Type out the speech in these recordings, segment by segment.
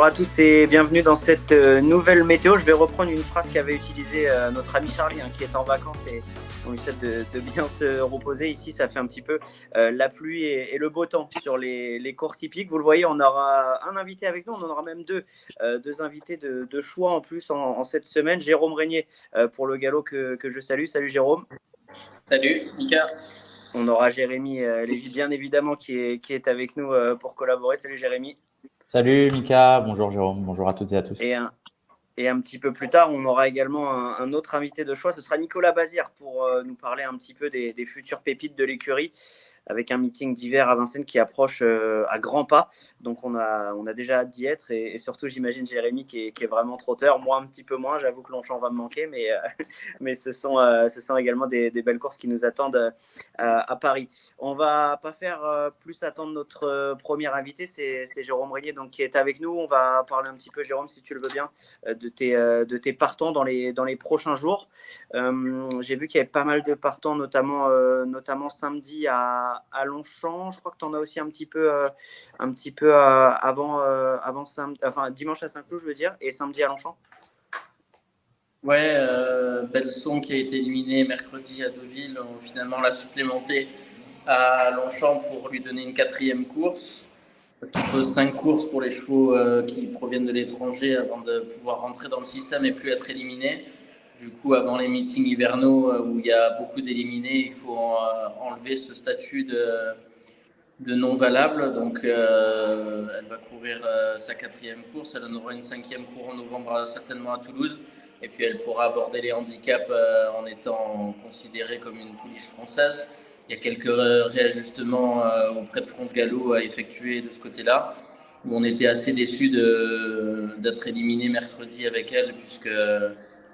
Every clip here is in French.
Bonjour à tous et bienvenue dans cette nouvelle météo. Je vais reprendre une phrase qu'avait utilisée notre ami Charlie qui est en vacances et on lui souhaite de bien se reposer. Ici, ça fait un petit peu la pluie et le beau temps sur les courses hippiques. Vous le voyez, on aura un invité avec nous, on en aura même deux invités de choix en plus en cette semaine. Jérôme Régnier pour le galop que je salue. Salut Jérôme. Salut Mika. On aura Jérémy Lévy bien évidemment qui est avec nous pour collaborer. Salut Jérémy. Salut Mika, bonjour Jérôme, bonjour à toutes et à tous. Et un petit peu plus tard, on aura également un autre invité de choix. Ce sera Nicolas Bazir pour nous parler un petit peu des futures pépites de l'écurie avec un meeting d'hiver à Vincennes qui approche à grands pas. Donc, on a déjà hâte d'y être. Et surtout, j'imagine Jérémy qui est vraiment trotteur. Moi, un petit peu moins. J'avoue que Longchamp va me manquer. Mais ce sont également des belles courses qui nous attendent à Paris. On ne va pas faire plus attendre notre premier invité. C'est Jérôme Régnier donc, qui est avec nous. On va parler un petit peu, Jérôme, si tu le veux bien, de tes partants dans les prochains jours. J'ai vu qu'il y avait pas mal de partants, notamment samedi à Longchamp. Je crois que tu en as aussi un petit peu avant samedi, enfin dimanche à Saint-Cloud, je veux dire, et samedi à Longchamp. Ouais, Belson qui a été éliminé mercredi à Deauville, finalement l'a supplémenté à Longchamp pour lui donner une 4e course. Il faut 5 courses pour les chevaux qui proviennent de l'étranger avant de pouvoir rentrer dans le système et plus être éliminé. Du coup, avant les meetings hivernaux où il y a beaucoup d'éliminés, il faut enlever ce statut de non valable. Donc, elle va courir sa 4e course. Elle en aura une 5e course en novembre, certainement à Toulouse. Et puis, elle pourra aborder les handicaps en étant considérée comme une pouliche française. Il y a quelques réajustements auprès de France Gallo à effectuer de ce côté-là, où on était assez déçus d'être éliminé mercredi avec elle, puisque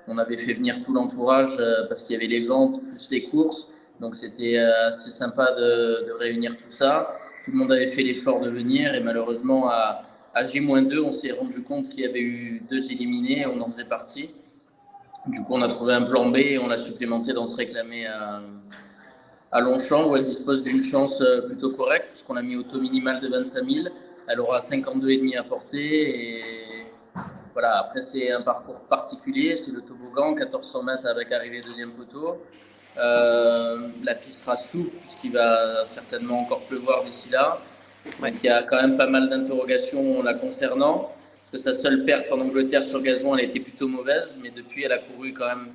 on avait fait venir tout l'entourage parce qu'il y avait les ventes plus les courses. Donc c'était assez sympa de réunir tout ça. Tout le monde avait fait l'effort de venir et malheureusement à J-2, on s'est rendu compte qu'il y avait eu 2 éliminés, on en faisait partie. Du coup, on a trouvé un plan B et on l'a supplémenté dans se réclamer à Longchamp où elle dispose d'une chance plutôt correcte puisqu'on l'a mis au taux minimal de 25 000. Elle aura 52,5 à porter et voilà, après c'est un parcours particulier, c'est le toboggan, 1400 mètres avec arrivée 2e poteau. La piste sera souple puisqu'il va certainement encore pleuvoir d'ici là. Donc il y a quand même pas mal d'interrogations la concernant. Parce que sa seule perf en Angleterre sur gazon, elle a été plutôt mauvaise, mais depuis elle a couru quand même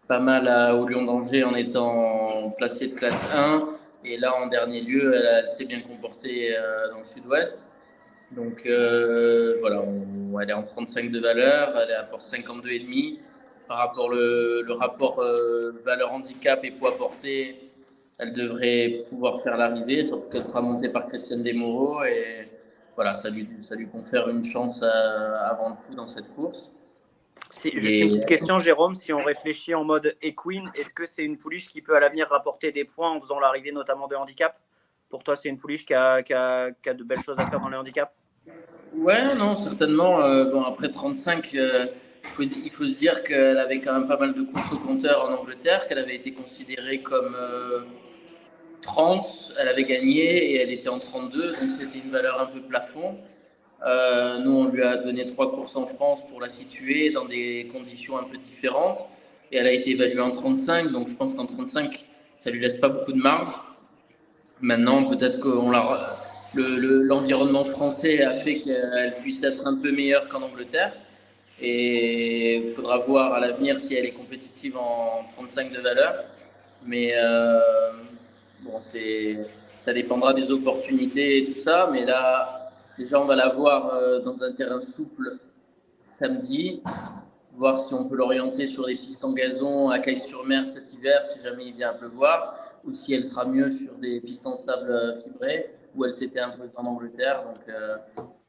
pas mal au Lion d'Angers en étant placée de classe 1. Et là, en dernier lieu, elle s'est bien comportée dans le sud-ouest. Donc voilà, elle est en 35 de valeur, elle apporte 52,5. Par rapport le rapport valeur handicap et poids porté, elle devrait pouvoir faire l'arrivée, surtout qu'elle sera montée par Christiane Desmoreaux et voilà, ça lui confère une chance avant le coup dans cette course. Juste une petite question, Jérôme, si on réfléchit en mode équine, est-ce que c'est une pouliche qui peut à l'avenir rapporter des points en faisant l'arrivée notamment de handicap? Pour toi, c'est une pouliche qui a de belles choses à faire dans les handicaps? Ouais, non, certainement. Bon, après 35, il faut se dire qu'elle avait quand même pas mal de courses au compteur en Angleterre, qu'elle avait été considérée comme 30, elle avait gagné et elle était en 32, donc c'était une valeur un peu plafond. Nous, on lui a donné 3 courses en France pour la situer dans des conditions un peu différentes et elle a été évaluée en 35, donc je pense qu'en 35, ça lui laisse pas beaucoup de marge. Maintenant, peut-être que l'environnement français a fait qu'elle puisse être un peu meilleure qu'en Angleterre. Et il faudra voir à l'avenir si elle est compétitive en 35 de valeur. Mais bon, ça dépendra des opportunités et tout ça. Mais là, déjà, on va la voir dans un terrain souple samedi. Voir si on peut l'orienter sur les pistes en gazon à Cagnes-sur-Mer cet hiver, si jamais il vient à pleuvoir, ou si elle sera mieux sur des pistes en sable fibré, où elle s'était imposée en Angleterre. Donc,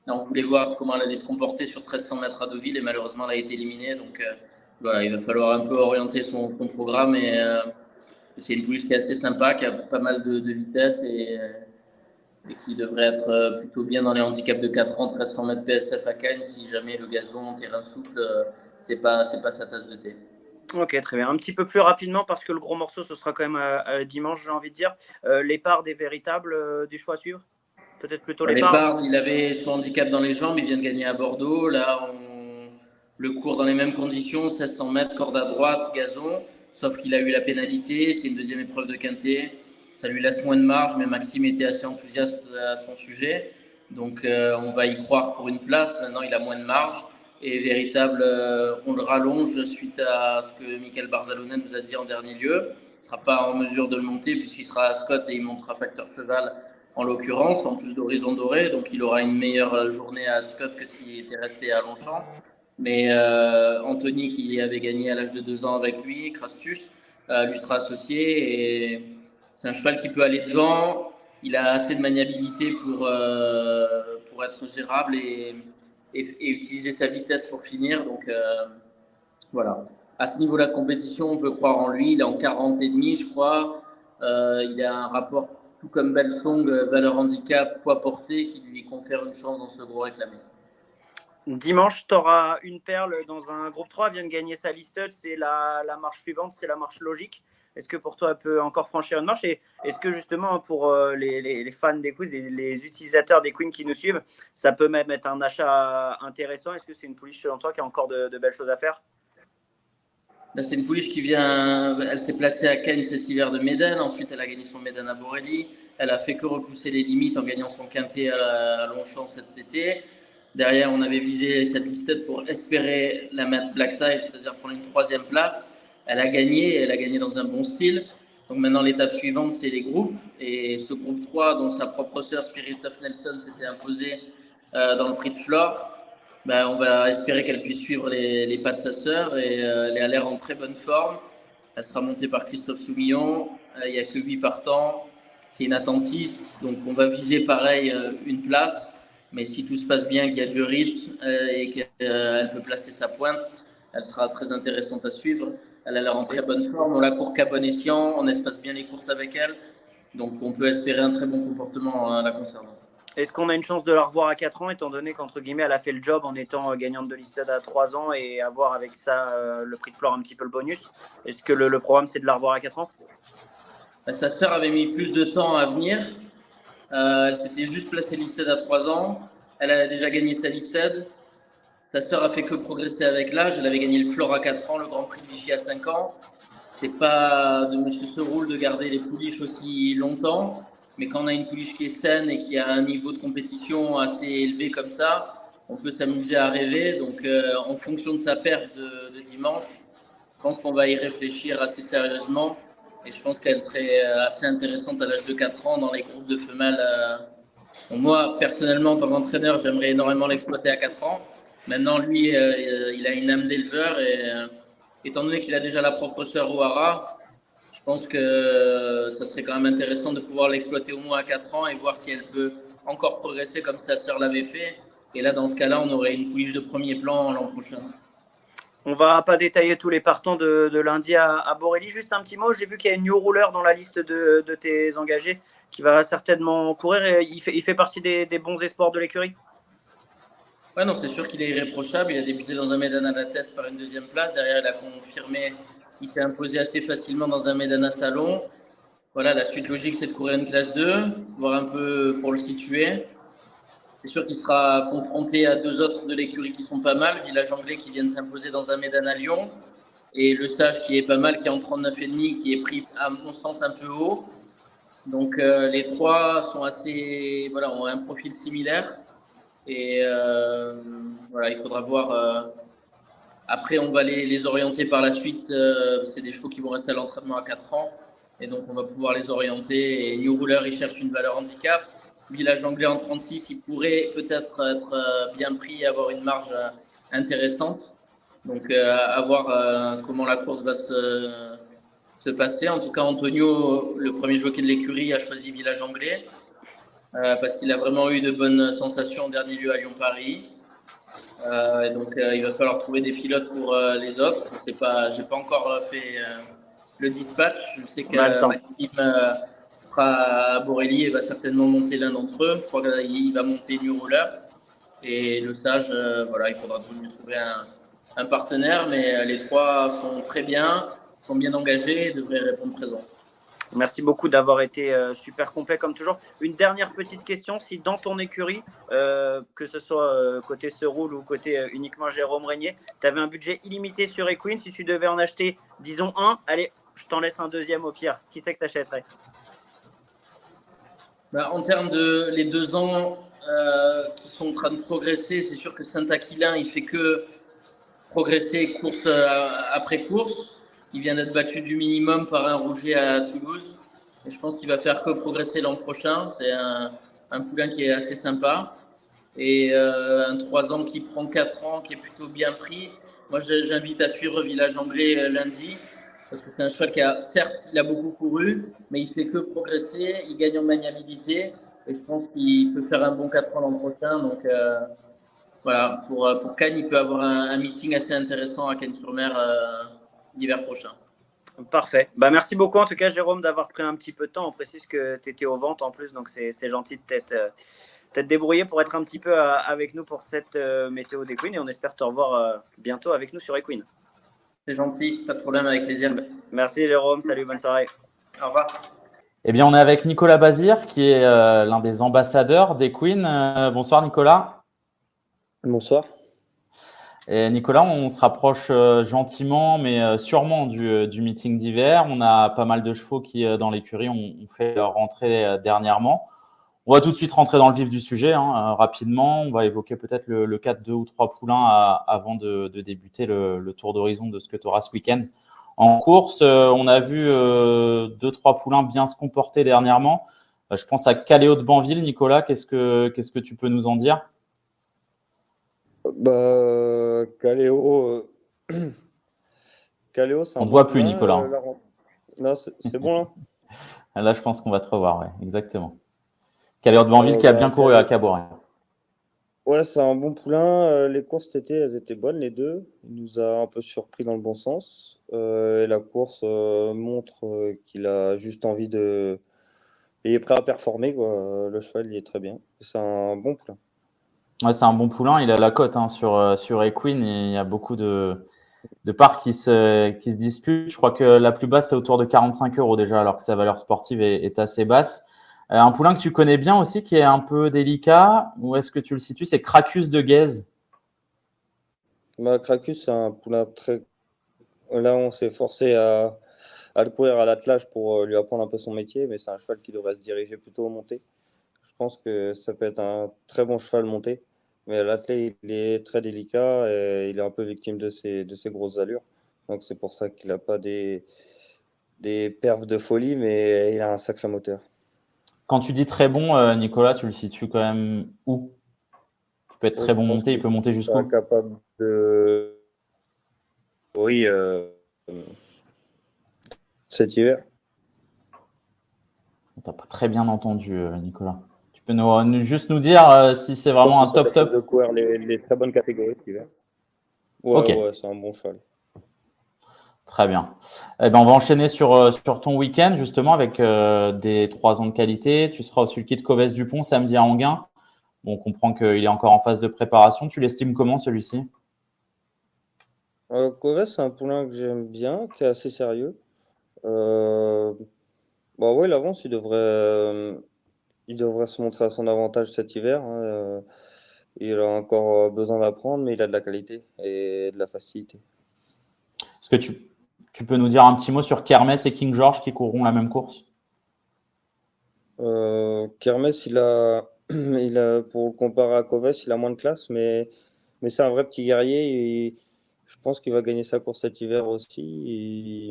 là, on voulait voir comment elle allait se comporter sur 1300 mètres à Deauville, et malheureusement, elle a été éliminée. Donc, voilà, il va falloir un peu orienter son programme. Et c'est une pouliche qui est assez sympa, qui a pas mal de vitesse et qui devrait être plutôt bien dans les handicaps de 4 ans, 1300 mètres PSF à Cagnes, si jamais le gazon, terrain souple, c'est pas sa tasse de thé. Ok, très bien. Un petit peu plus rapidement, parce que le gros morceau, ce sera quand même dimanche, j'ai envie de dire. Les parts des véritables, des choix à suivre? peut-être plutôt Les l'épard. Pardes, il avait son handicap dans les jambes, il vient de gagner à Bordeaux. Là, le court dans les mêmes conditions, 1600 mètres, corde à droite, gazon. Sauf qu'il a eu la pénalité, c'est une deuxième épreuve de quintet. Ça lui laisse moins de marge, mais Maxime était assez enthousiaste à son sujet. Donc on va y croire pour une place. Maintenant, il a moins de marge. Et véritable, on le rallonge suite à ce que Michael Barzalonen nous a dit en dernier lieu. Il ne sera pas en mesure de le monter puisqu'il sera à Scott et il montera facteur cheval en l'occurrence, en plus d'Horizon Doré. Donc il aura une meilleure journée à Scott que s'il était resté à Longchamp. Mais Anthony, qui avait gagné à l'âge de 2 ans avec lui, Crastus, lui sera associé. Et c'est un cheval qui peut aller devant. Il a assez de maniabilité pour être gérable et utiliser sa vitesse pour finir. Donc voilà. À ce niveau-là de compétition, on peut croire en lui. Il est en 40 et demi, je crois. Il a un rapport tout comme Belsong, valeur handicap, poids porté, qui lui confère une chance dans ce gros réclamé. Dimanche, tu auras une perle dans un groupe 3, vient de gagner sa listed, c'est la marche suivante, c'est la marche logique. Est-ce que pour toi, elle peut encore franchir une marche? Et est-ce que justement, pour les fans des quiz et les utilisateurs des Queens qui nous suivent, ça peut même être un achat intéressant? Est-ce que c'est une pouliche selon toi qui a encore de belles choses à faire? Là, c'est une pouliche qui vient, elle s'est placée à Cannes cet hiver de Médane. Ensuite, elle a gagné son Médane à Borelli. Elle a fait que repousser les limites en gagnant son quintet à Longchamp cet été. Derrière, on avait visé cette listed pour espérer la mettre black type, c'est-à-dire prendre une 3e place. Elle a gagné dans un bon style. Donc maintenant, l'étape suivante, c'est les groupes. Et ce groupe 3, dont sa propre sœur Spirit of Nelson s'était imposée dans le prix de Flore, on va espérer qu'elle puisse suivre les pas de sa sœur. Et elle a l'air en très bonne forme. Elle sera montée par Christophe Soumillon. Il n'y a que 8 partants. C'est une attentiste. Donc on va viser pareil une place. Mais si tout se passe bien, qu'il y a du rythme et qu'elle peut placer sa pointe, elle sera très intéressante à suivre. Elle a l'air en très bonne forme. On la court qu'à bon escient. On espace bien les courses avec elle. Donc on peut espérer un très bon comportement la concernant. Est-ce qu'on a une chance de la revoir à 4 ans, étant donné qu'entre guillemets, elle a fait le job en étant gagnante de listed à 3 ans et avoir avec ça le prix de Flore un petit peu le bonus? Est-ce que le programme, c'est de la revoir à 4 ans? Sa sœur avait mis plus de temps à venir. Elle s'était juste placée listed à 3 ans. Elle a déjà gagné sa listed. Sa sœur a fait que progresser avec l'âge. Elle avait gagné le Flore à 4 ans, le Grand Prix de Vichy à 5 ans. C'est pas de M. Seroul de garder les pouliches aussi longtemps. Mais quand on a une pouliche qui est saine et qui a un niveau de compétition assez élevé comme ça, on peut s'amuser à rêver. Donc, en fonction de sa perte de dimanche, je pense qu'on va y réfléchir assez sérieusement. Et je pense qu'elle serait assez intéressante à l'âge de 4 ans dans les groupes de femelles. Moi, personnellement, en tant qu'entraîneur, j'aimerais énormément l'exploiter à 4 ans. Maintenant, lui, il a une âme d'éleveur et étant donné qu'il a déjà la propre sœur O'Hara, je pense que ça serait quand même intéressant de pouvoir l'exploiter au moins à 4 ans et voir si elle peut encore progresser comme sa sœur l'avait fait. Et là, dans ce cas-là, on aurait une pouliche de premier plan l'an prochain. On va pas détailler tous les partants de lundi à Borelli. Juste un petit mot, j'ai vu qu'il y a une New Ruler dans la liste de tes engagés qui va certainement courir. Et il fait partie des bons espoirs de l'écurie. Ouais, non, c'est sûr qu'il est irréprochable. Il a débuté dans un Médane à la Teste par une 2e place. Derrière, il a confirmé. Il s'est imposé assez facilement dans un Médane à Salon. Voilà, la suite logique, c'est de courir une classe 2, voir un peu pour le situer. C'est sûr qu'il sera confronté à 2 autres de l'écurie qui sont pas mal. Village Anglais qui vient de s'imposer dans un Médane à Lyon. Et le Sage qui est pas mal, qui est en 39,5, qui est pris, à mon sens, un peu haut. Donc, les 3 sont assez, voilà, ont un profil similaire. Et voilà, il faudra voir. Après, on va les orienter par la suite. C'est des chevaux qui vont rester à l'entraînement à 4 ans. Et donc, on va pouvoir les orienter. Et New Ruler, il cherche une valeur handicap. Village Anglais en 36, il pourrait peut-être être bien pris et avoir une marge intéressante. Donc, à voir comment la course va se passer. En tout cas, Antonio, le premier jockey de l'écurie, a choisi Village Anglais. Parce qu'il a vraiment eu de bonnes sensations en dernier lieu à Lyon-Paris. Donc, il va falloir trouver des pilotes pour les autres. J'ai pas encore fait le dispatch. Je sais que Maxime sera à Borelli et va certainement monter l'un d'entre eux. Je crois qu'il va monter New Ruler. Et le Sage, voilà, il faudra trouver un partenaire. Mais les 3 sont très bien, sont bien engagés et devraient répondre présent. Merci beaucoup d'avoir été super complet comme toujours. Une dernière petite question, si dans ton écurie, que ce soit côté Seroul ou côté uniquement Jérôme Régnier, tu avais un budget illimité sur Equine, si tu devais en acheter, disons un, allez, je t'en laisse un deuxième au pire. Qui c'est que tu achèterais? En termes de les 2 ans qui sont en train de progresser, c'est sûr que Saint-Aquilin, il fait que progresser course après course. Il vient d'être battu du minimum par un Rouget à Toulouse. Et je pense qu'il va faire que progresser l'an prochain. C'est un poulain qui est assez sympa. Et un 3 ans qui prend 4 ans, qui est plutôt bien pris. Moi, j'invite à suivre Village Anglais lundi. Parce que c'est un cheval qui a, certes, il a beaucoup couru, mais il fait que progresser. Il gagne en maniabilité. Et je pense qu'il peut faire un bon 4 ans l'an prochain. Donc, voilà, pour Cannes, il peut avoir un meeting assez intéressant à Cannes-sur-Mer l'hiver prochain. Parfait. Merci beaucoup en tout cas, Jérôme, d'avoir pris un petit peu de temps. On précise que tu étais aux ventes en plus, donc c'est gentil de t'être débrouillé pour être un petit peu avec nous pour cette météo d'Equine et on espère te revoir bientôt avec nous sur Equine. C'est gentil, pas de problème, avec plaisir. Merci Jérôme, salut, bonne soirée. Au revoir. Eh bien, on est avec Nicolas Bazir, qui est l'un des ambassadeurs d'Equine. Bonsoir Nicolas. Bonsoir. Et Nicolas, on se rapproche gentiment, mais sûrement du meeting d'hiver. On a pas mal de chevaux qui, dans l'écurie, ont fait leur rentrée dernièrement. On va tout de suite rentrer dans le vif du sujet rapidement. On va évoquer peut-être le cas de 2 ou 3 poulains avant de débuter le tour d'horizon de ce que tu auras ce week-end. En course, on a vu 2-3 poulains bien se comporter dernièrement. Je pense à Caléo de Banville. Nicolas, qu'est-ce que tu peux nous en dire? Caléo, c'est on ne te voit plus, Nicolas. Non, c'est bon là. Là, je pense qu'on va te revoir, ouais, exactement. Caléo de Banville qui a bien couru à Caboret. Ouais, c'est un bon poulain. Les courses elles étaient bonnes, les deux. Il nous a un peu surpris dans le bon sens. Et la course montre qu'il a juste envie de. Il est prêt à performer, quoi. Le cheval, il est très bien. C'est un bon poulain. Ouais, c'est un bon poulain. Il a la cote sur Equine et il y a beaucoup de parts qui se disputent. Je crois que la plus basse, c'est autour de 45 € déjà, alors que sa valeur sportive est assez basse. Un poulain que tu connais bien aussi, qui est un peu délicat, où est-ce que tu le situes? C'est Cracus de Guèze. Cracus, c'est un poulain très. Là, on s'est forcé à le courir à l'attelage pour lui apprendre un peu son métier, mais c'est un cheval qui devrait se diriger plutôt au monté. Je pense que ça peut être un très bon cheval monté, mais l'attelé, il est très délicat et il est un peu victime de ses grosses allures. Donc c'est pour ça qu'il n'a pas des perfs de folie, mais il a un sacré moteur. Quand tu dis très bon, Nicolas, tu le situes quand même où? Il peut être très bon monté, il peut monter jusqu'où? Capable de. Oui, cet hiver. On t'a pas très bien entendu, Nicolas. Tu peux juste nous dire si c'est vraiment un top. De courir les très bonnes catégories cet hiver. Ouais, c'est un bon cheval. Très bien. Eh ben, on va enchaîner sur ton week-end, justement, avec des 3 ans de qualité. Tu seras au sulky de Covès-Dupont samedi à Anguin. Bon, on comprend qu'il est encore en phase de préparation. Tu l'estimes comment, celui-ci? Covès, c'est un poulain que j'aime bien, qui est assez sérieux. Ouais, l'avance, il devrait se montrer à son avantage cet hiver. Il a encore besoin d'apprendre, mais il a de la qualité et de la facilité. Est-ce que tu peux nous dire un petit mot sur Kermès et King George qui courront la même course? Kermès, il a, pour le comparer à Covès, il a moins de classe, mais c'est un vrai petit guerrier. Et je pense qu'il va gagner sa course cet hiver aussi.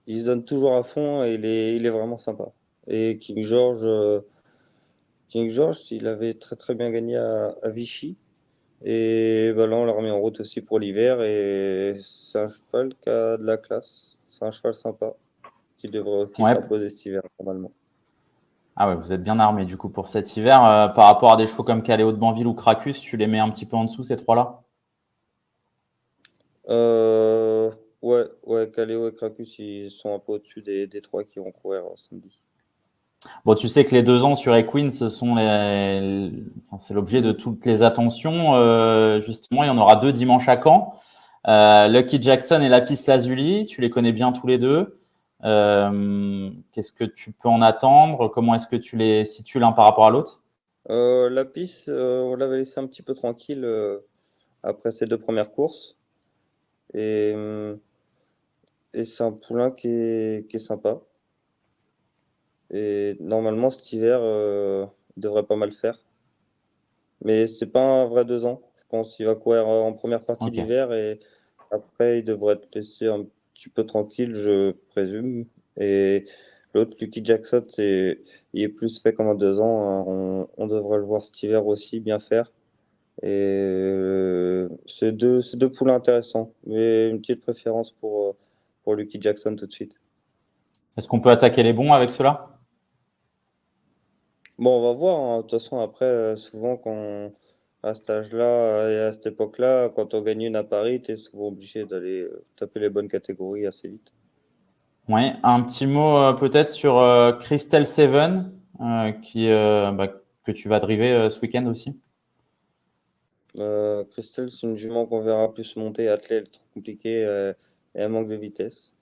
Il se donne toujours à fond et il est vraiment sympa. Et King George, il avait très très bien gagné à Vichy. Et là, on l'a remis en route aussi pour l'hiver. Et c'est un cheval qui a de la classe. C'est un cheval sympa qui devrait aussi s'imposer cet hiver, normalement. Ah ouais, vous êtes bien armé du coup pour cet hiver. Par rapport à des chevaux comme Caléo de Banville ou Cracus, tu les mets un petit peu en dessous, ces 3-là? Ouais, Caléo et Cracus, ils sont un peu au-dessus des 3 qui vont courir samedi. Bon, tu sais que les 2 ans sur Equine, c'est l'objet de toutes les attentions. Justement, il y en aura 2 dimanche à Caen. Lucky Jackson et Lapis Lazuli, tu les connais bien tous les deux. Qu'est-ce que tu peux en attendre? Comment est-ce que tu les situes l'un par rapport à l'autre? La piste, on l'avait laissé un petit peu tranquille après ses 2 premières courses. Et, euh, et c'est un poulain qui est sympa. Et normalement, cet hiver, il devrait pas mal faire. Mais c'est pas un vrai 2 ans. Je pense qu'il va courir en première partie Ok. d'hiver et après, il devrait être laissé un petit peu tranquille, je présume. Et l'autre, Lucky Jackson, il est plus fait comme un 2 ans, hein. On devrait le voir cet hiver aussi bien faire. Et c'est deux poulains intéressants. Mais une petite préférence pour Lucky Jackson tout de suite. Est-ce qu'on peut attaquer les bons avec cela? Bon, on va voir, hein. De toute façon, après, souvent, à cet âge-là et à cette époque-là, quand on gagne une à Paris, tu es souvent obligé d'aller taper les bonnes catégories assez vite. Oui, un petit mot peut-être sur Crystal Seven, que tu vas driver ce week-end aussi. Christelle, c'est une jument qu'on verra plus monter. Attelée, elle est trop compliquée et elle manque de vitesse.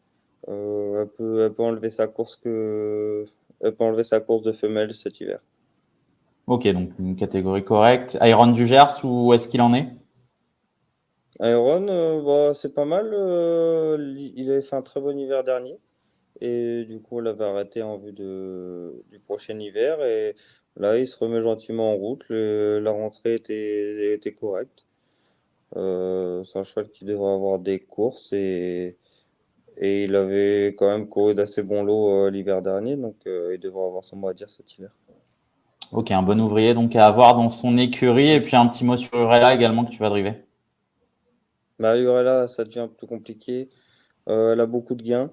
Elle peut enlever sa elle peut enlever sa course de femelle cet hiver. Ok, donc une catégorie correcte. Iron du Gers, où est-ce qu'il en est? Iron, bah, c'est pas mal. Il avait fait un très bon hiver dernier. Et du coup, on l'avait arrêté en vue du prochain hiver. Et là, il se remet gentiment en route. La rentrée était correcte. C'est un cheval qui devrait avoir des courses. Et il avait quand même couru d'assez bons lots l'hiver dernier. Donc, il devrait avoir son mot à dire cet hiver. Ok, un bon ouvrier donc à avoir dans son écurie. Et puis un petit mot sur Urella également que tu vas driver. Mariorella, ça devient plus compliqué. Elle a beaucoup de gains.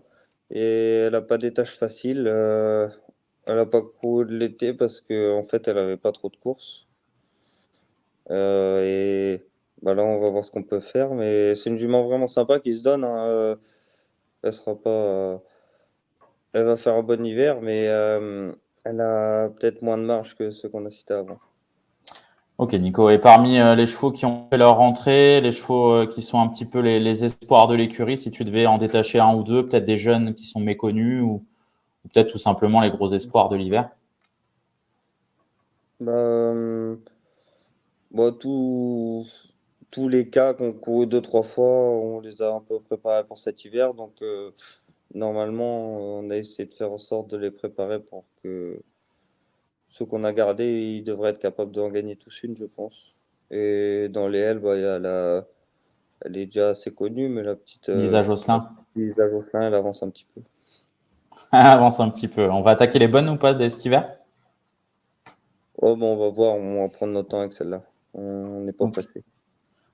Et elle n'a pas des tâches faciles. Elle n'a pas couru de l'été parce qu'en fait, elle avait pas trop de courses. Et bah là, on va voir ce qu'on peut faire. Mais c'est une jument vraiment sympa qui se donne, hein. Elle sera pas, elle va faire un bon hiver, mais elle a peut-être moins de marge que ceux qu'on a cités avant. Ok, Nico. Et parmi les chevaux qui ont fait leur rentrée, les chevaux qui sont un petit peu les espoirs de l'écurie, si tu devais en détacher un ou deux, peut-être des jeunes qui sont méconnus ou peut-être tout simplement les gros espoirs de l'hiver. Bah, bon, tous les cas qu'on couru 2, 3 fois, on les a un peu préparés pour cet hiver. Donc, normalement, on a essayé de faire en sorte de les préparer pour que ceux qu'on a gardés, ils devraient être capables d'en gagner tous une, je pense. Et dans les L, bah, elle est déjà assez connue, mais Lisa la Josselin. petite Lisa Jocelyn, elle avance un petit peu. Avance un petit peu. On va attaquer les bonnes ou pas dès cet hiver? Oh, bon, on va voir, on va prendre notre temps avec celle-là. On n'est pas Ok. pressé.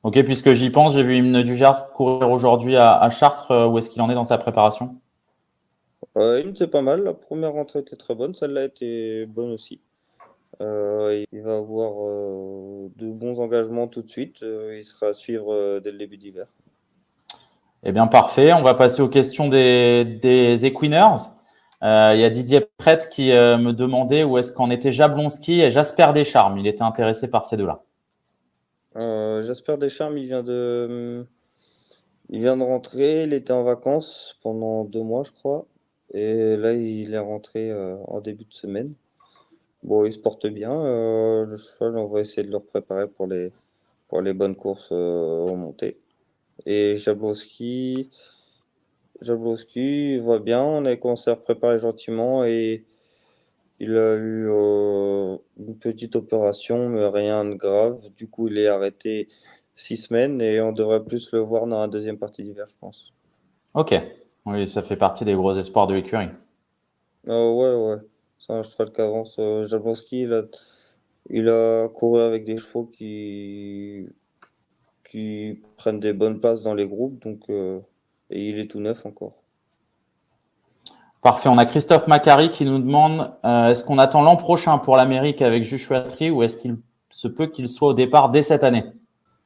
Ok, puisque j'y pense, j'ai vu Hymne du Gers courir aujourd'hui à Chartres. Où est-ce qu'il en est dans sa préparation? C'est pas mal. La première rentrée était très bonne. Celle-là était bonne aussi. Il va avoir de bons engagements tout de suite. Il sera à suivre dès le début d'hiver. Eh bien, parfait. On va passer aux questions des Equiners. Il y a Didier Prête qui me demandait où est-ce qu'en était Jablonski et Jasper Descharmes. Il était intéressé par ces deux-là. Jasper Deschamps, il vient de rentrer. Il était en vacances pendant 2 mois, je crois. Et là, il est rentré en début de semaine. Bon, il se porte bien. Le cheval, on va essayer de le préparer pour les bonnes courses en montée. Et Jablonski, il va bien. On a commencé à le préparer gentiment et il a eu une petite opération, mais rien de grave. Du coup, il est arrêté 6 semaines et on devrait plus le voir dans la deuxième partie d'hiver, je pense. Ok. Oui, ça fait partie des gros espoirs de l'écurie. Ouais, ouais. C'est un cheval qui avance. Jablonski, il a couru avec des chevaux qui prennent des bonnes places dans les groupes, donc, et il est tout neuf encore. Parfait. On a Christophe Macari qui nous demande est-ce qu'on attend l'an prochain pour l'Amérique avec Joshua Tree ou est-ce qu'il se peut qu'il soit au départ dès cette année?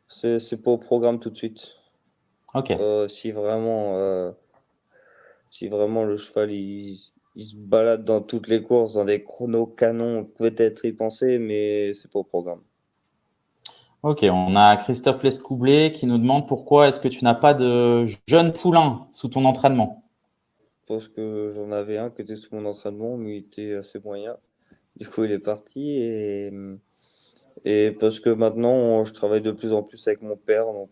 C'est pas au programme tout de suite. Ok. Si vraiment le cheval il se balade dans toutes les courses, dans des chronos canons, peut-être y penser, mais c'est pas au programme. Ok. On a Christophe Lescoublé qui nous demande pourquoi est-ce que tu n'as pas de jeunes poulains sous ton entraînement? parce que j'en avais un qui était sous mon entraînement, mais il était assez moyen. Du coup, il est parti et parce que maintenant, je travaille de plus en plus avec mon père, donc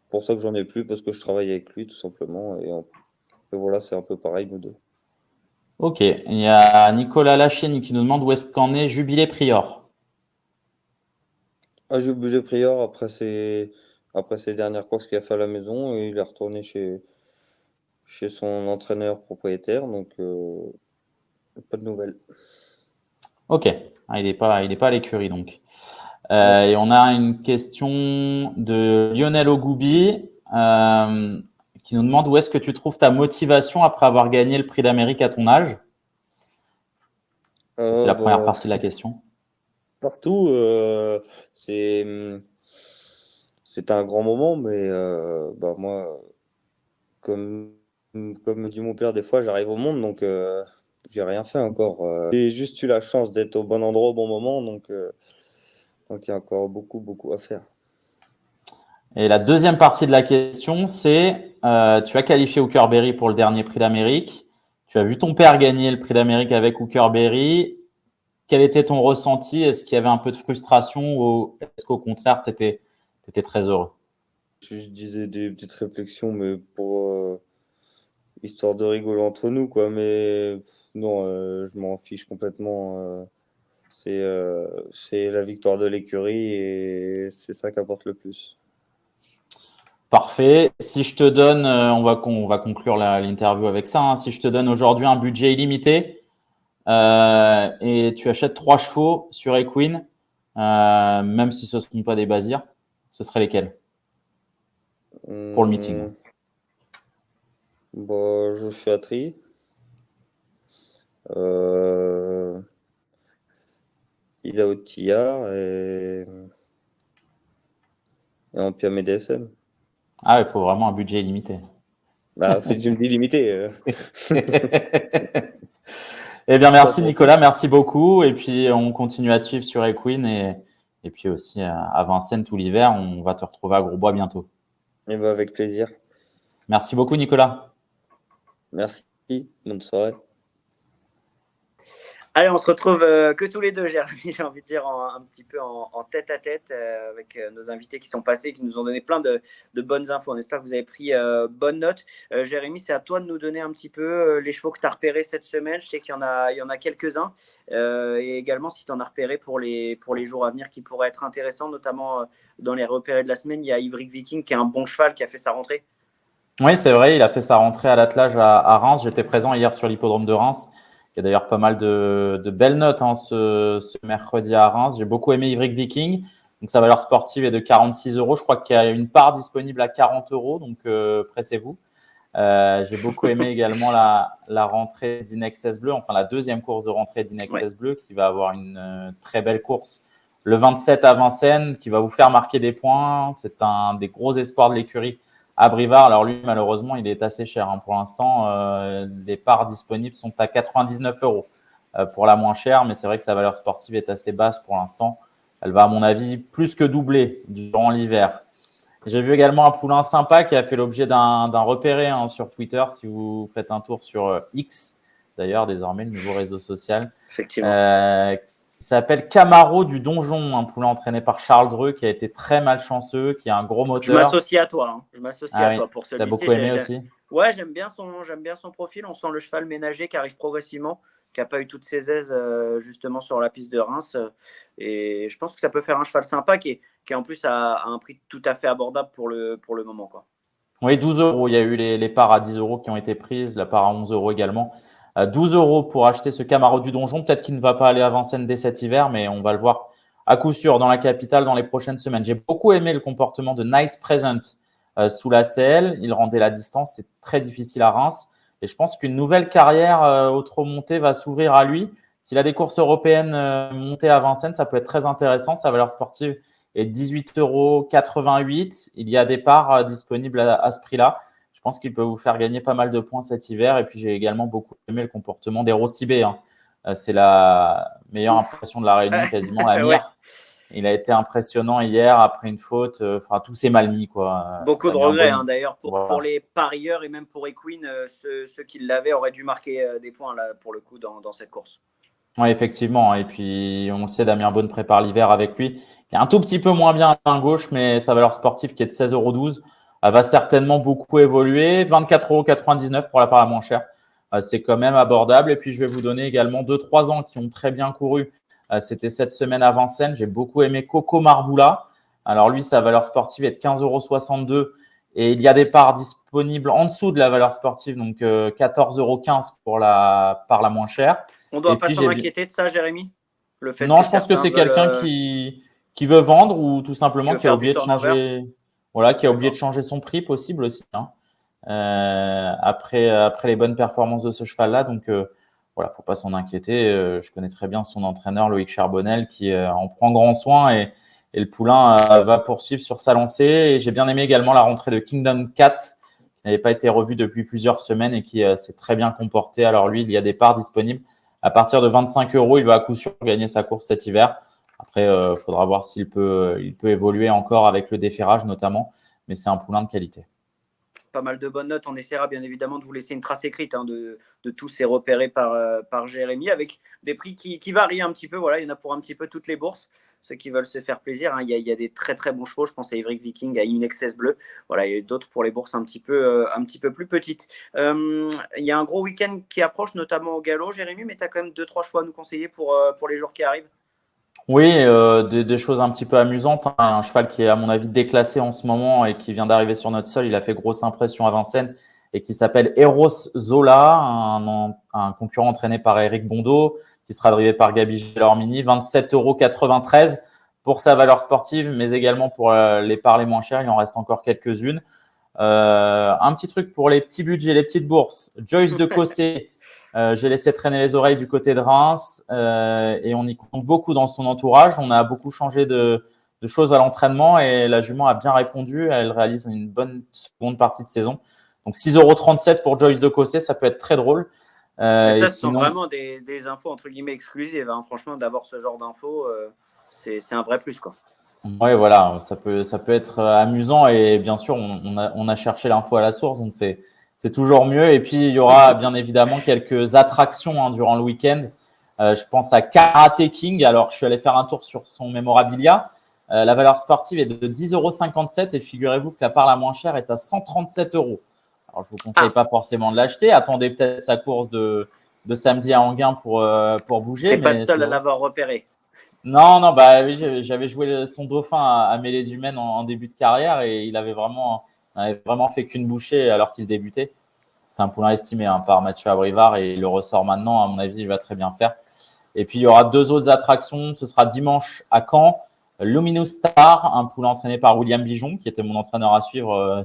pour ça que j'en ai plus, parce que je travaille avec lui tout simplement. Et voilà, c'est un peu pareil, nous deux. Ok, il y a Nicolas Lachienne qui nous demande où est-ce qu'en est Jubilé Prior. Ah, j'ai obligé Prior après ses dernières courses qu'il a fait à la maison et il est retourné chez son entraîneur propriétaire, donc pas de nouvelles. Ok, ah, il est pas à l'écurie donc. Non. Et on a une question de Lionel Ogoubi qui nous demande où est-ce que tu trouves ta motivation après avoir gagné le prix d'Amérique à ton âge. C'est la première Bah, partie de la question. partout, c'est un grand moment, mais bah, moi, comme, comme me dit mon père, des fois, j'arrive au monde, donc j'ai rien fait encore. J'ai juste eu la chance d'être au bon endroit au bon moment, donc il y a encore beaucoup, beaucoup à faire. Et la deuxième partie de la question, c'est tu as qualifié Hooker Berry pour le dernier prix d'Amérique. Tu as vu ton père gagner le prix d'Amérique avec Hooker Berry. Quel était ton ressenti? Est-ce qu'il y avait un peu de frustration ou est-ce qu'au contraire, tu étais très heureux? Je disais des petites réflexions, mais pour histoire de rigoler entre nous, quoi. Mais non, je m'en fiche complètement. C'est la victoire de l'écurie et c'est ça qui apporte le plus. Parfait. Si je te donne, on va conclure l'interview avec ça, hein. Si je te donne aujourd'hui un budget illimité et tu achètes 3 chevaux sur Equine, même si ce ne sont pas des basirs, ce seraient lesquels pour le meeting? Bah, Joshua Tree. Euh, Ida Otillard et Ampia DSM. Ah, il faut vraiment un budget illimité. Bah, fait que je me dis limité. Eh bien, merci Pour Nicolas, merci beaucoup. Et puis, on continue à te suivre sur Equine et puis aussi à Vincennes tout l'hiver. On va te retrouver à Grosbois bientôt. Et bah, avec plaisir. Merci beaucoup, Nicolas. Merci. Bonne soirée. Allez, on se retrouve que tous les deux, Jérémy, j'ai envie de dire, un petit peu en tête à tête avec nos invités qui sont passés, qui nous ont donné plein de bonnes infos. On espère que vous avez pris bonne note. Jérémy, c'est à toi de nous donner un petit peu les chevaux que tu as repérés cette semaine. Je sais qu'il y en a quelques-uns. Et également, si tu en as repéré pour les jours à venir qui pourraient être intéressants, notamment dans les repérés de la semaine, il y a Ivric Viking qui est un bon cheval qui a fait sa rentrée. Oui, c'est vrai, il a fait sa rentrée à l'attelage à Reims. J'étais présent hier sur l'hippodrome de Reims. Il y a d'ailleurs pas mal de belles notes ce mercredi à Reims. J'ai beaucoup aimé Ivric Viking. Donc, sa valeur sportive est de 46 euros. Je crois qu'il y a une part disponible à 40 euros. Donc, pressez-vous. J'ai beaucoup aimé également la rentrée d'Inexcess Bleu, enfin la deuxième course de rentrée d'Inexcess Bleu qui va avoir une très belle course le 27 à Vincennes qui va vous faire marquer des points. C'est un des gros espoirs de l'écurie à Brivard. Alors lui, malheureusement, il est assez cher hein, pour l'instant. Les parts disponibles sont à 99 euros pour la moins chère, mais c'est vrai que sa valeur sportive est assez basse pour l'instant. Elle va, à mon avis, plus que doubler durant l'hiver. J'ai vu également un poulain sympa qui a fait l'objet d'un repéré hein, sur Twitter. Si vous faites un tour sur X, d'ailleurs, désormais, le nouveau réseau social, Effectivement. qui s'appelle Camaro du Donjon, un poulain entraîné par Charles Dreux qui a été très malchanceux, qui a un gros moteur. Je m'associe à toi. Hein. Je m'associe à toi pour celui-ci. T'as beaucoup aimé aussi? Ouais, j'aime bien son profil. On sent le cheval ménager qui arrive progressivement, qui n'a pas eu toutes ses aises justement sur la piste de Reims. Et je pense que ça peut faire un cheval sympa qui est en plus à un prix tout à fait abordable pour le moment, quoi. Oui, 12 euros. Il y a eu les parts à 10 euros qui ont été prises, la part à 11 euros également. 12 euros pour acheter ce Camaro du Donjon. Peut-être qu'il ne va pas aller à Vincennes dès cet hiver, mais on va le voir à coup sûr dans la capitale dans les prochaines semaines. J'ai beaucoup aimé le comportement de Nice Present sous la selle. Il rendait la distance. C'est très difficile à Reims. Et je pense qu'une nouvelle carrière au trot monté va s'ouvrir à lui. S'il a des courses européennes montées à Vincennes, ça peut être très intéressant. Sa valeur sportive est 18,88 euros. Il y a des parts disponibles à ce prix-là. Je pense qu'il peut vous faire gagner pas mal de points cet hiver. Et puis, j'ai également beaucoup aimé le comportement d'Hero Cibé. Hein. C'est la meilleure impression de la Réunion, quasiment la mire. Il a été impressionnant hier après une faute. Enfin, tout s'est mal mis, quoi. Beaucoup de regrets, d'ailleurs, Voilà. pour les parieurs et même pour Equine, ceux qui l'avaient auraient dû marquer des points là, pour le coup dans cette course. Oui, effectivement. Et puis, on le sait, Damien Beaune prépare l'hiver avec lui. Il est un tout petit peu moins bien à main gauche, mais sa valeur sportive qui est de 16,12 € va certainement beaucoup évoluer. 24,99 € pour la part la moins chère. C'est quand même abordable. Et puis, je vais vous donner également 2-3 ans qui ont très bien couru. C'était cette semaine à Vincennes. J'ai beaucoup aimé Coco Marboula. Alors, lui, sa valeur sportive est de 15,62 € et il y a des parts disponibles en dessous de la valeur sportive, donc 14,15 € pour la part la moins chère. On ne doit pas s'en inquiéter de ça, Jérémy? Non, je pense que c'est quelqu'un qui veut vendre ou tout simplement qui a oublié de changer. Voilà, qui a oublié de changer son prix, possible aussi. Après les bonnes performances de ce cheval-là, donc voilà, faut pas s'en inquiéter. Je connais très bien son entraîneur Loïc Charbonnel qui en prend grand soin et le poulain va poursuivre sur sa lancée. Et j'ai bien aimé également la rentrée de Kingdom 4 qui n'avait pas été revue depuis plusieurs semaines et qui s'est très bien comporté. Alors lui, il y a des parts disponibles. À partir de 25 €, il va à coup sûr gagner sa course cet hiver. Après, faudra voir s'il peut évoluer encore avec le déferrage notamment, mais c'est un poulain de qualité. Pas mal de bonnes notes. On essaiera bien évidemment de vous laisser une trace écrite de tous ces repérés par Jérémy, avec des prix qui varient un petit peu. Voilà, il y en a pour un petit peu toutes les bourses. Ceux qui veulent se faire plaisir, il y a des très très bons chevaux. Je pense à Ivric Viking, à Inexcess Bleu. Voilà, il y a d'autres pour les bourses un petit peu plus petites. Il y a un gros week-end qui approche, notamment au galop, Jérémy, mais tu as quand même 2-3 chevaux à nous conseiller pour les jours qui arrivent. Oui, des choses un petit peu amusantes. Un cheval qui est à mon avis déclassé en ce moment et qui vient d'arriver sur notre sol. Il a fait grosse impression à Vincennes et qui s'appelle Eros Zola, un concurrent entraîné par Eric Bondeau, qui sera drivé par Gabi Gelormini. 27,93 € pour sa valeur sportive, mais également pour les parts les moins chères. Il en reste encore quelques-unes. Un petit truc pour les petits budgets, les petites bourses. Joyce de Cossé. J'ai laissé traîner les oreilles du côté de Reims et on y compte beaucoup dans son entourage. On a beaucoup changé de choses à l'entraînement et la jument a bien répondu. Elle réalise une bonne seconde partie de saison. Donc 6,37 € pour Joyce de Cossé, ça peut être très drôle. Ça, ce sont vraiment des infos entre guillemets exclusives. Franchement, d'avoir ce genre d'infos, c'est un vrai plus, quoi. Ouais, voilà, ça peut être amusant et bien sûr, on a cherché l'info à la source, donc c'est toujours mieux. Et puis, il y aura bien évidemment quelques attractions durant le week-end. Je pense à Karate King. Alors, je suis allé faire un tour sur son mémorabilia. La valeur sportive est de 10,57 € et figurez-vous que la part la moins chère est à 137 €. Alors, je vous conseille pas forcément de l'acheter. Attendez peut-être sa course de samedi à Enghien pour bouger. T'es pas le seul à l'avoir repéré. Non, bah oui, j'avais joué son dauphin à Mêlée du Maine en début de carrière et il avait vraiment fait qu'une bouchée alors qu'il débutait. C'est un poulain estimé par Mathieu Abrivard et il le ressort maintenant. À mon avis, il va très bien faire. Et puis, il y aura 2 autres attractions. Ce sera dimanche à Caen. Luminous Star, un poulain entraîné par William Bijon, qui était mon entraîneur à suivre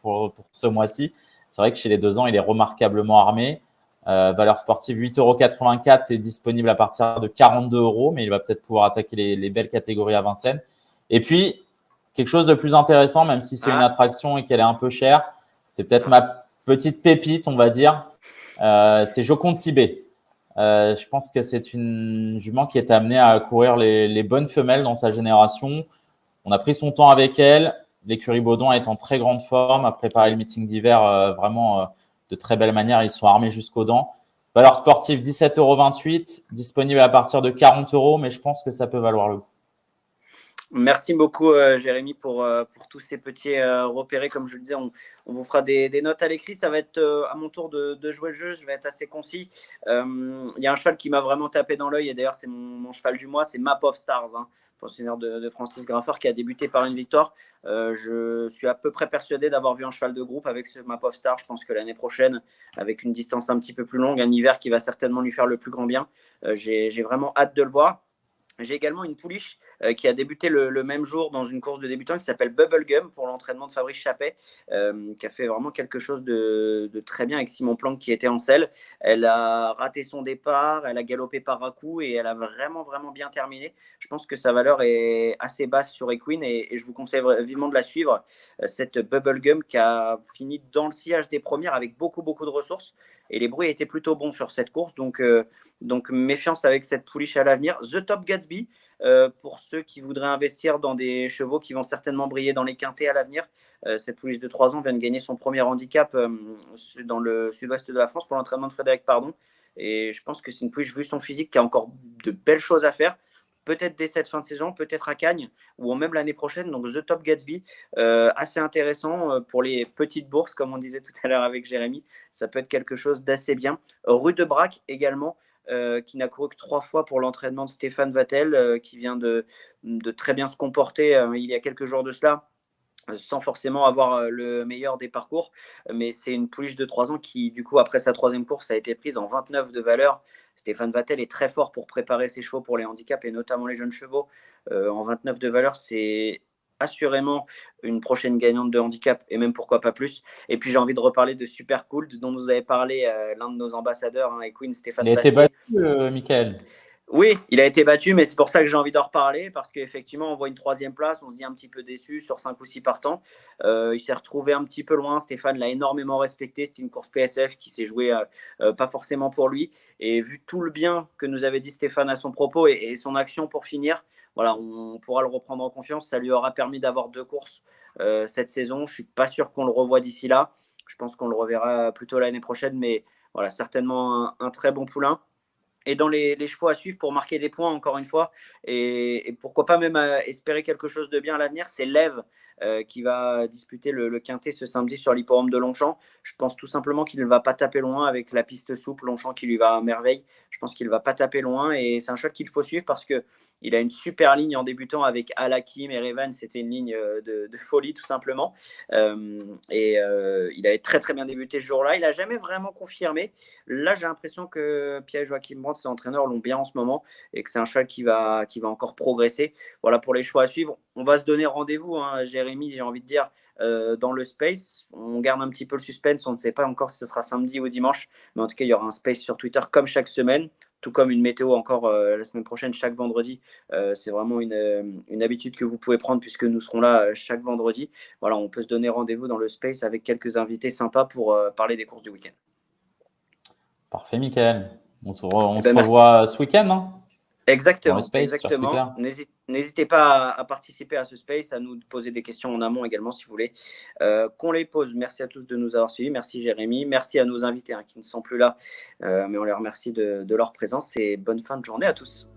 pour ce mois-ci. C'est vrai que chez les 2 ans, il est remarquablement armé. Valeur sportive 8,84 € est disponible à partir de 42 €, mais il va peut-être pouvoir attaquer les belles catégories à Vincennes. Et puis, quelque chose de plus intéressant, même si c'est une attraction et qu'elle est un peu chère, c'est peut-être ma petite pépite, on va dire. C'est Joconde Sibé. Je pense que c'est une jument qui est amenée à courir les bonnes femelles dans sa génération. On a pris son temps avec elle. L'écurie Baudon est en très grande forme, a préparé le meeting d'hiver vraiment de très belle manière. Ils sont armés jusqu'aux dents. Valeur sportive 17,28 €, disponible à partir de 40 €, mais je pense que ça peut valoir le coup. Merci beaucoup, Jérémy, pour tous ces petits repérés. Comme je le disais, on vous fera des notes à l'écrit. Ça va être à mon tour de jouer le jeu. Je vais être assez concis. Il y a un cheval qui m'a vraiment tapé dans l'œil, et d'ailleurs, c'est mon cheval du mois, c'est Map of Stars, pensionnaire de Francis Graffard, qui a débuté par une victoire. Je suis à peu près persuadé d'avoir vu un cheval de groupe avec ce Map of Stars. Je pense que l'année prochaine, avec une distance un petit peu plus longue, un hiver qui va certainement lui faire le plus grand bien, j'ai vraiment hâte de le voir. J'ai également une pouliche qui a débuté le même jour dans une course de débutants qui s'appelle Bubblegum pour l'entraînement de Fabrice Chappet, qui a fait vraiment quelque chose de très bien avec Simon Planck qui était en selle. Elle a raté son départ, elle a galopé par à-coups et elle a vraiment, vraiment bien terminé. Je pense que sa valeur est assez basse sur Equine et je vous conseille vivement de la suivre. Cette Bubblegum qui a fini dans le sillage des premières avec beaucoup, beaucoup de ressources. et les bruits étaient plutôt bons sur cette course. Donc méfiance avec cette pouliche à l'avenir. The Top Gatsby, pour ceux qui voudraient investir dans des chevaux qui vont certainement briller dans les quintés à l'avenir. Cette pouliche de 3 ans vient de gagner son premier handicap dans le sud-ouest de la France pour l'entraînement de Frédéric Pardon. Et je pense que c'est une pouliche, vu son physique, qui a encore de belles choses à faire. Peut-être dès cette fin de saison, peut-être à Cagnes ou même l'année prochaine. Donc The Top Gatsby, assez intéressant pour les petites bourses, comme on disait tout à l'heure avec Jérémy. Ça peut être quelque chose d'assez bien. Rue de Brac également, qui n'a couru que 3 fois pour l'entraînement de Stéphane Vattel, qui vient de très bien se comporter il y a quelques jours de cela, sans forcément avoir le meilleur des parcours. Mais c'est une pouliche de 3 ans qui, du coup, après sa 3e course, a été prise en 29 de valeur. Stéphane Vattel est très fort pour préparer ses chevaux pour les handicaps et notamment les jeunes chevaux. En 29 de valeur, c'est assurément une prochaine gagnante de handicap et même pourquoi pas plus. Et puis j'ai envie de reparler de Super Cool, dont nous avait parlé l'un de nos ambassadeurs, Equine, Stéphane Il a été Bassier. battu, Michael. Oui, il a été battu, mais c'est pour ça que j'ai envie d'en reparler, parce qu'effectivement, on voit une 3e place, on se dit un petit peu déçu sur 5 ou 6 partants. Il s'est retrouvé un petit peu loin, Stéphane l'a énormément respecté, c'était une course PSF qui s'est jouée pas forcément pour lui, et vu tout le bien que nous avait dit Stéphane à son propos et son action pour finir, voilà, on pourra le reprendre en confiance, ça lui aura permis d'avoir 2 courses cette saison. Je ne suis pas sûr qu'on le revoie d'ici là, je pense qu'on le reverra plutôt l'année prochaine, mais voilà, certainement un très bon poulain. Et dans les chevaux à suivre pour marquer des points, encore une fois, et pourquoi pas même espérer quelque chose de bien à l'avenir, c'est Lève qui va disputer le quintet ce samedi sur l'hippodrome de Longchamp. Je pense tout simplement qu'il ne va pas taper loin avec la piste souple Longchamp qui lui va à merveille. Je pense qu'il ne va pas taper loin et c'est un cheval qu'il faut suivre parce qu'il a une super ligne en débutant avec Al-Hakim et Revan. C'était une ligne de folie tout simplement. Il avait très très bien débuté ce jour-là. Il n'a jamais vraiment confirmé. Là, j'ai l'impression que Pierre-Joachim Brandt, ses entraîneurs, l'ont bien en ce moment et que c'est un cheval qui va encore progresser. Voilà pour les choix à suivre. On va se donner rendez-vous, Jérémy, j'ai envie de dire, dans le space. On garde un petit peu le suspense. On ne sait pas encore si ce sera samedi ou dimanche. Mais en tout cas, il y aura un space sur Twitter comme chaque semaine. Tout comme une météo encore la semaine prochaine, chaque vendredi. C'est vraiment une habitude que vous pouvez prendre puisque nous serons là chaque vendredi. Voilà, on peut se donner rendez-vous dans le space avec quelques invités sympas pour parler des courses du week-end. Parfait, Michael. On se revoit ce week-end, hein, Exactement. dans le space sur Twitter. N'hésitez pas à participer à ce space, à nous poser des questions en amont également si vous voulez qu'on les pose. Merci à tous de nous avoir suivis. Merci Jérémy. Merci à nos invités qui ne sont plus là, mais on les remercie de leur présence et bonne fin de journée à tous.